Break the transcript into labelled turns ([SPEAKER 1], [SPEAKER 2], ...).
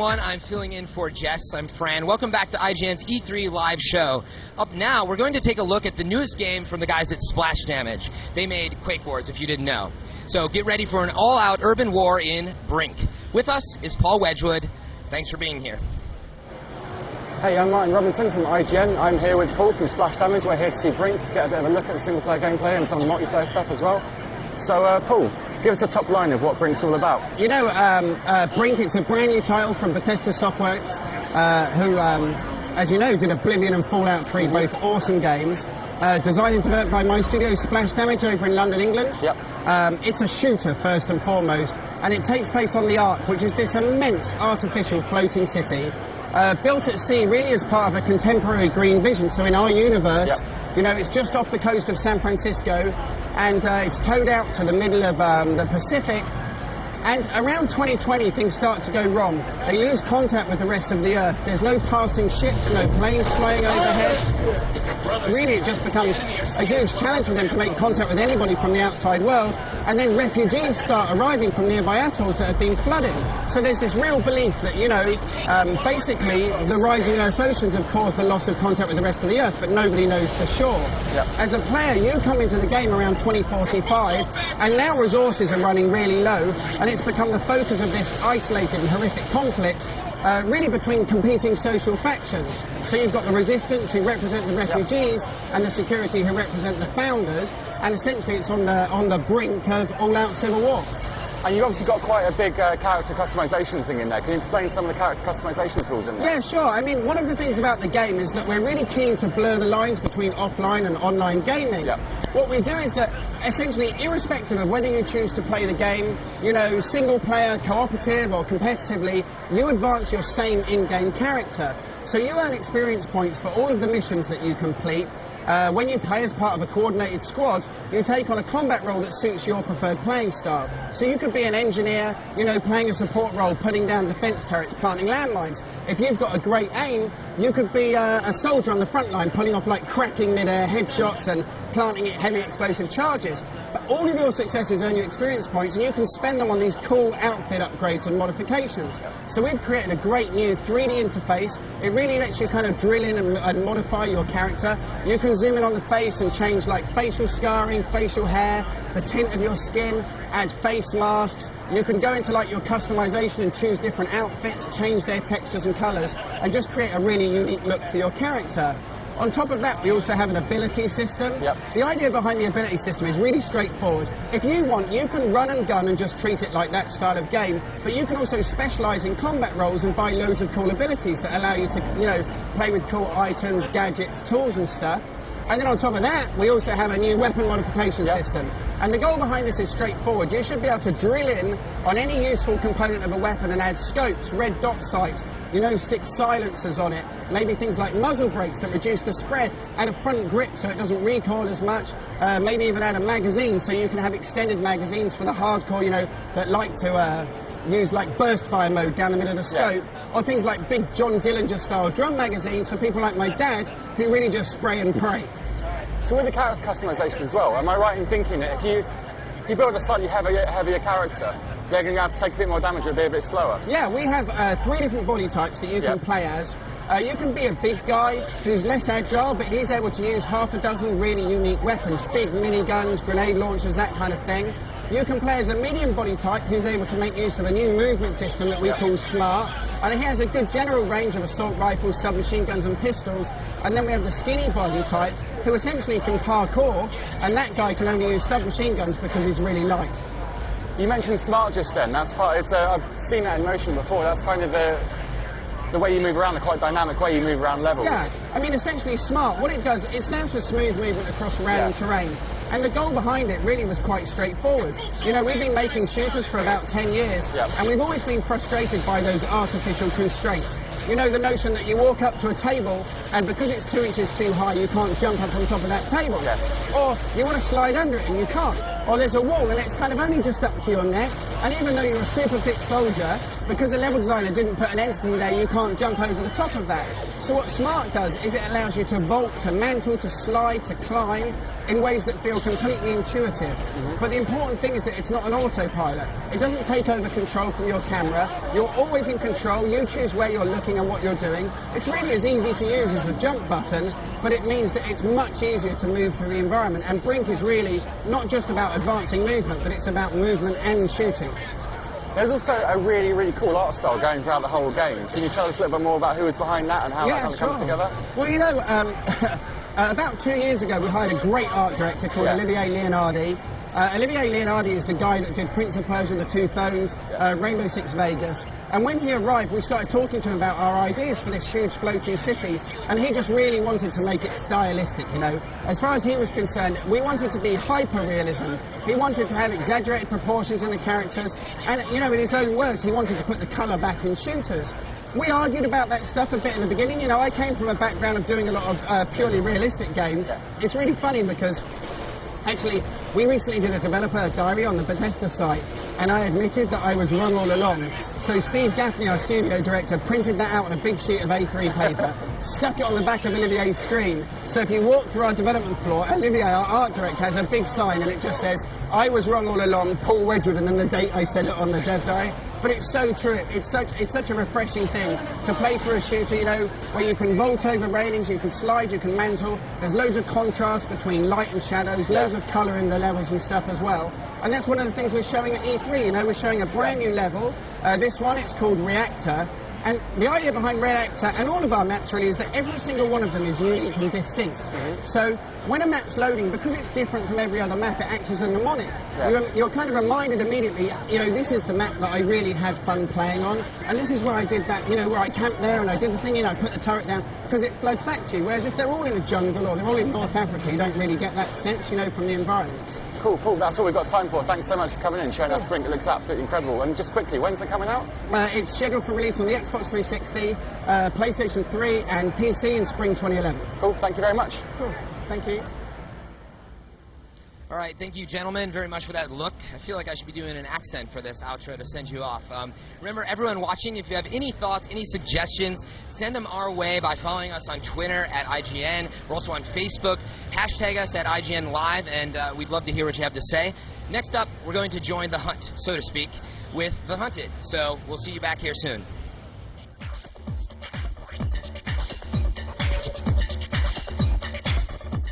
[SPEAKER 1] everyone. I'm filling in for Jess. I'm Fran. Welcome back to IGN's E3 live show. Up now, we're going to take a look at the newest game from the guys at Splash Damage. They made Quake Wars, if you didn't know. So get ready for an all-out urban war in Brink. With us is Paul Wedgwood. Thanks for being here.
[SPEAKER 2] Hey, I'm Martin Robinson from IGN. I'm here with Paul from Splash Damage. We're here to see Brink, get a bit of a look at the single-player gameplay and some of the multiplayer stuff as well. So, Paul, give us a top line of what Brink's all about.
[SPEAKER 3] You know, Brink, it's a brand new title from Bethesda Softworks, who, as you know, did Oblivion and Fallout 3, both awesome games. Designed and developed by my studio, Splash Damage, over in London, England.
[SPEAKER 2] Yep.
[SPEAKER 3] It's a shooter, first and foremost, and it takes place on the Ark, which is this immense artificial floating city, built at sea really as part of a contemporary green vision. So in our universe, you know, it's just off the coast of San Francisco, and it's towed out to the middle of the Pacific. And around 2020, things start to go wrong. They lose contact with the rest of the Earth. There's no passing ships, no planes flying overhead. Really, it just becomes a huge challenge for them to make contact with anybody from the outside world. And then refugees start arriving from nearby atolls that have been flooded. So there's this real belief that, you know, basically the rising Earth's oceans have caused the loss of contact with the rest of the Earth, but nobody knows for sure. As a player, you come into the game around 2045, and now resources are running really low, and it's become the focus of this isolated and horrific conflict, really between competing social factions. So you've got the resistance, who represent the refugees, and the security, who represent the founders, and essentially it's on the brink of all-out civil war.
[SPEAKER 2] And you've obviously got quite a big character customization thing in there. Can you explain some of the character customization tools in there?
[SPEAKER 3] Yeah, sure. I mean, one of the things about the game is that we're really keen to blur the lines between offline and online gaming. What we do is that, essentially, irrespective of whether you choose to play the game, you know, single player, cooperative, or competitively, you advance your same in-game character. So you earn experience points for all of the missions that you complete. When you play as part of a coordinated squad, you take on a combat role that suits your preferred playing style. So you could be an engineer, you know, playing a support role, putting down defense turrets, planting landmines. If you've got a great aim, you could be a soldier on the front line, pulling off like cracking mid-air headshots and planting heavy explosive charges. But all of your successes earn you experience points, and you can spend them on these cool outfit upgrades and modifications. So we've created a great new 3D interface. It really lets you kind of drill in and modify your character. You can zoom in on the face and change like facial scarring, facial hair, the tint of your skin, add face masks. You can go into like your customization and choose different outfits, change their textures and colors, and just create a really unique look for your character. On top of that, we also have an ability system. The idea behind the ability system is really straightforward. If you want, you can run and gun and just treat it like that style of game, but you can also specialize in combat roles and buy loads of cool abilities that allow you to, you know, play with cool items, gadgets, tools and stuff. And then on top of that, we also have a new weapon modification system. And the goal behind this is straightforward. You should be able to drill in on any useful component of a weapon and add scopes, red dot sights, you know, stick silencers on it, maybe things like muzzle brakes that reduce the spread, add a front grip so it doesn't recoil as much, maybe even add a magazine so you can have extended magazines for the hardcore, you know, that like to use like burst fire mode down the middle of the scope, or things like big John Dillinger style drum magazines for people like my dad who really just spray and pray.
[SPEAKER 2] So with the character customization as well, am I right in thinking that if you build a slightly heavier character, they're going to have to take a bit more damage or be a bit slower?
[SPEAKER 3] Yeah, we have 3 different body types that you can play as. You can be a big guy who's less agile, but he's able to use half a dozen really unique weapons, big miniguns, grenade launchers, that kind of thing. You can play as a medium body type who's able to make use of a new movement system that we call Smart, and he has a good general range of assault rifles, submachine guns and pistols. And then we have the skinny body type who essentially can parkour, and that guy can only use submachine guns because he's really light.
[SPEAKER 2] You mentioned Smart just then. That's part. I've seen that in motion before. That's kind of the way you move around, the quite dynamic way you move around levels.
[SPEAKER 3] Yeah, I mean, essentially Smart, what it does, it stands for smooth movement across random terrain. And the goal behind it really was quite straightforward. You know, we've been making shooters for about 10 years, and we've always been frustrated by those artificial constraints. You know, the notion that you walk up to a table, and because it's 2 inches too high, you can't jump up on top of that table. Or you want to slide under it, and you can't. Or there's a wall, and it's kind of only just up to your neck, And even though you're a super thick soldier, because the level designer didn't put an entity there, you can't jump over the top of that. So what Smart does is it allows you to vault, to mantle, to slide, to climb in ways that feel completely intuitive. But the important thing is that it's not an autopilot. It doesn't take over control from your camera. You're always in control. You choose where you're looking and what you're doing. It's really as easy to use as the jump button, but it means that it's much easier to move through the environment. And Brink is really not just about advancing movement, but it's about movement and shooting.
[SPEAKER 2] There's also a really, really cool art style going throughout the whole game. Can you tell us a little bit more about who was behind that and how that kind of comes together?
[SPEAKER 3] Well, you know, about 2 years ago, we hired a great art director called Olivier Leonardi. Olivier Leonardi is the guy that did Prince of Persia, The Two Thrones, Rainbow Six Vegas. And when he arrived, we started talking to him about our ideas for this huge floating city, and he just really wanted to make it stylistic, you know. As far as he was concerned, we wanted to be hyper-realism. He wanted to have exaggerated proportions in the characters, and, you know, in his own words, he wanted to put the colour back in shooters. We argued about that stuff a bit in the beginning. You know, I came from a background of doing a lot of purely realistic games. It's really funny because actually, we recently did a developer diary on the Bethesda site, and I admitted that I was wrong all along. So Steve Gaffney, our studio director, printed that out on a big sheet of A3 paper, stuck it on the back of Olivier's screen. So if you walk through our development floor, Olivier, our art director, has a big sign, and it just says, "I was wrong all along, Paul Wedgwood," and then the date I said it on the dev diary. But it's so true. It's such a refreshing thing to play through a shooter, you know, where you can vault over railings, you can slide, you can mantle. There's loads of contrast between light and shadows, loads of colour in the levels and stuff as well. And that's one of the things we're showing at E3. You know, we're showing a brand new level. This one, it's called Reactor. And the idea behind Reactor and all of our maps really is that every single one of them is unique and distinct. So when a map's loading, because it's different from every other map, it acts as a mnemonic. You're kind of reminded immediately, you know, this is the map that I really had fun playing on, and this is where I did that, you know, where I camped there and I did the thing, you know, I put the turret down, because it floats back to you. Whereas if they're all in a jungle or they're all in North Africa, you don't really get that sense, you know, from the environment.
[SPEAKER 2] Cool, cool. That's all we've got time for. Thanks so much for coming in, showing us Brink. It looks absolutely incredible. And just quickly, when's it coming out?
[SPEAKER 3] It's scheduled for release on the Xbox 360, PlayStation 3 and PC in spring 2011.
[SPEAKER 2] Cool, thank you very much.
[SPEAKER 3] Cool, thank you.
[SPEAKER 1] All right, thank you, gentlemen, very much for that look. I feel like I should be doing an accent for this outro to send you off. Remember, everyone watching, if you have any thoughts, any suggestions, send them our way by following us on Twitter at IGN. We're also on Facebook. Hashtag us at IGN Live, and we'd love to hear what you have to say. Next up, we're going to join the hunt, so to speak, with The Hunted. So we'll see you back here soon.